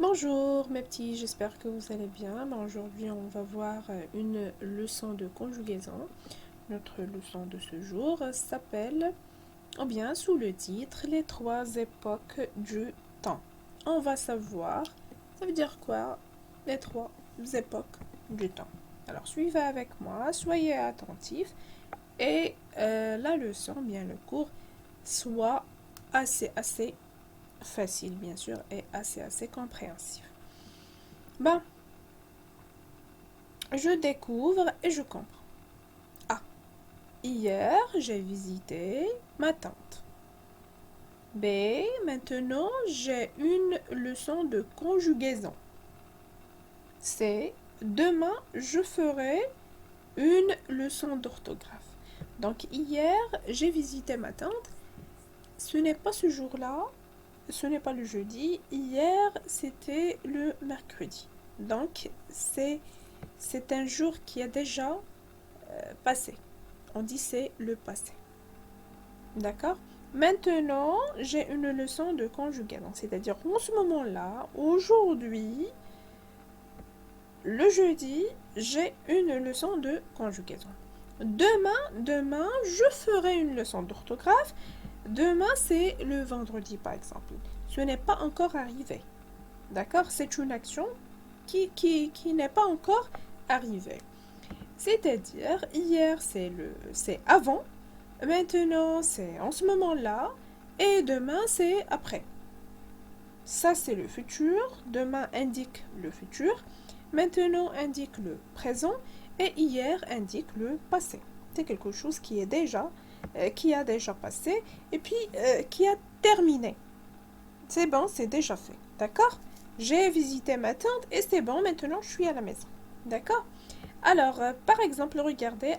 Bonjour mes petits, j'espère que vous allez bien. Aujourd'hui, on va voir une leçon de conjugaison. Notre leçon de ce jour s'appelle, ou bien sous le titre, les trois époques du temps. On va savoir, ça veut dire quoi, les trois époques du temps. Alors suivez avec moi, soyez attentifs et la leçon, bien le cours, soit assez facile bien sûr et assez compréhensif. Ben, je découvre et je comprends. A. Hier, j'ai visité ma tante. B. Maintenant, j'ai une leçon de conjugaison. C. Demain, je ferai une leçon d'orthographe. Donc, hier, j'ai visité ma tante. Ce n'est pas ce jour-là, ce n'est pas le jeudi. Hier, c'était le mercredi. Donc, c'est un jour qui a déjà passé. On dit c'est le passé. D'accord? Maintenant, j'ai une leçon de conjugaison. C'est-à-dire, en ce moment-là, aujourd'hui, le jeudi, j'ai une leçon de conjugaison. Demain, je ferai une leçon d'orthographe. Demain, c'est le vendredi, par exemple. Ce n'est pas encore arrivé. D'accord? C'est une action qui n'est pas encore arrivée. C'est-à-dire, hier, c'est avant, maintenant, c'est en ce moment-là, et demain, c'est après. Ça, c'est le futur. Demain indique le futur. Maintenant indique le présent. Et hier indique le passé. C'est quelque chose qui a déjà passé et puis qui a terminé. C'est bon, c'est déjà fait. D'accord? J'ai visité ma tante et c'est bon, maintenant je suis à la maison. D'accord? Alors, par exemple, regardez,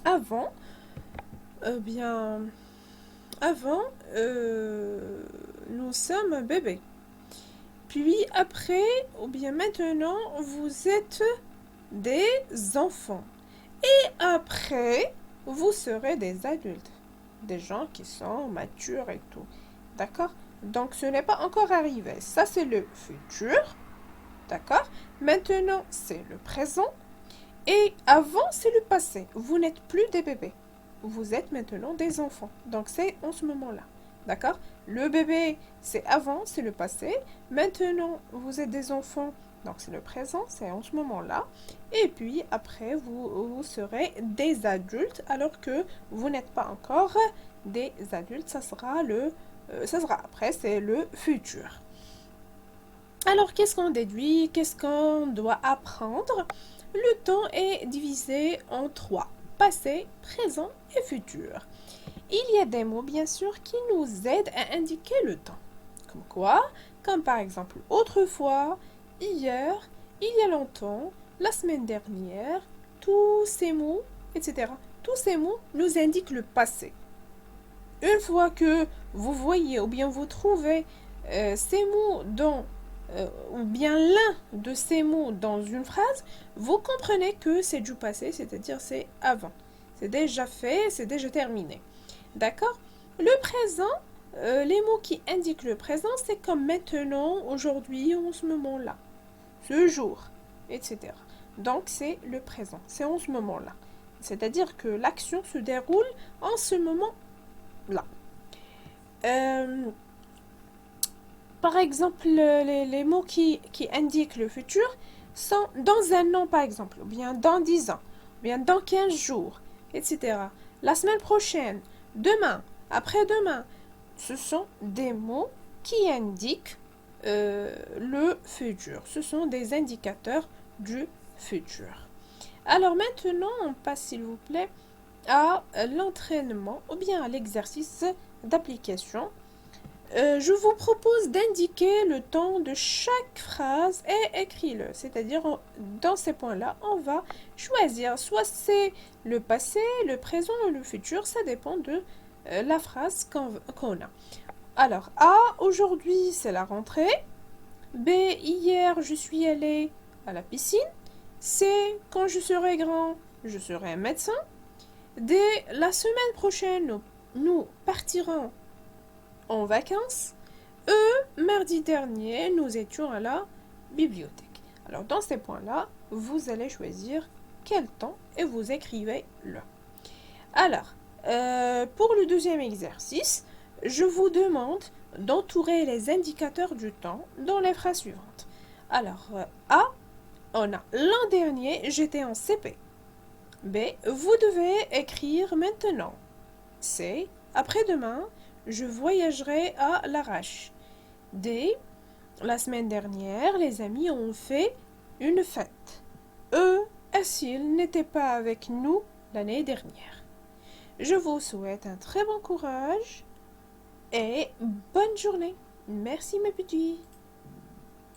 avant, bien, avant, nous sommes bébés. Puis après, ou bien maintenant, vous êtes des enfants. Et après, vous serez des adultes. Des gens qui sont matures et tout. D'accord? Donc, ce n'est pas encore arrivé. Ça, c'est le futur. D'accord? Maintenant, c'est le présent. Et avant, c'est le passé. Vous n'êtes plus des bébés. Vous êtes maintenant des enfants. Donc, c'est en ce moment-là. D'accord? Le bébé, c'est avant, c'est le passé. Maintenant, vous êtes des enfants. Donc, c'est le présent, c'est en ce moment-là. Et puis, après, vous serez des adultes, alors que vous n'êtes pas encore des adultes. Ça sera après, c'est le futur. Alors, qu'est-ce qu'on déduit? Qu'est-ce qu'on doit apprendre? Le temps est divisé en trois, passé, présent et futur. Il y a des mots, bien sûr, qui nous aident à indiquer le temps. Comme quoi? Comme par exemple autrefois, hier, il y a longtemps, la semaine dernière, tous ces mots, etc. Tous ces mots nous indiquent le passé. Une fois que vous voyez ou bien vous trouvez ces mots ou bien l'un de ces mots dans une phrase, vous comprenez que c'est du passé, c'est-à-dire c'est avant. C'est déjà fait, c'est déjà terminé. D'accord? Le présent, les mots qui indiquent le présent, c'est comme maintenant, aujourd'hui, en ce moment-là, ce jour, etc. Donc c'est le présent, c'est en ce moment-là. C'est-à-dire que l'action se déroule en ce moment-là. Par exemple, les mots qui indiquent le futur sont dans un an, par exemple, ou bien dans 10 ans, ou bien dans 15 jours, etc. La semaine prochaine, demain, après-demain, ce sont des mots qui indiquent le futur. Ce sont des indicateurs du futur. Alors maintenant, on passe, s'il vous plaît, à l'entraînement ou bien à l'exercice d'application. Je vous propose d'indiquer le temps de chaque phrase et écris-le. C'est-à-dire, dans ces points-là, on va choisir soit c'est le passé, le présent ou le futur. Ça dépend de la phrase qu'on a. Alors, A, aujourd'hui, c'est la rentrée. B, hier, je suis allée à la piscine. C, quand je serai grand, je serai un médecin. D, la semaine prochaine, nous partirons en vacances. Mardi dernier, nous étions à la bibliothèque. Alors, dans ces points-là, vous allez choisir quel temps et vous écrivez le. Alors, pour le deuxième exercice, je vous demande d'entourer les indicateurs du temps dans les phrases suivantes. Alors, A, on a l'an dernier, j'étais en CP. B, vous devez écrire maintenant. C, après-demain, je voyagerai à l'arrache. D, la semaine dernière, les amis ont fait une fête. E, s'ils n'étaient pas avec nous l'année dernière. Je vous souhaite un très bon courage et bonne journée. Merci mes petits.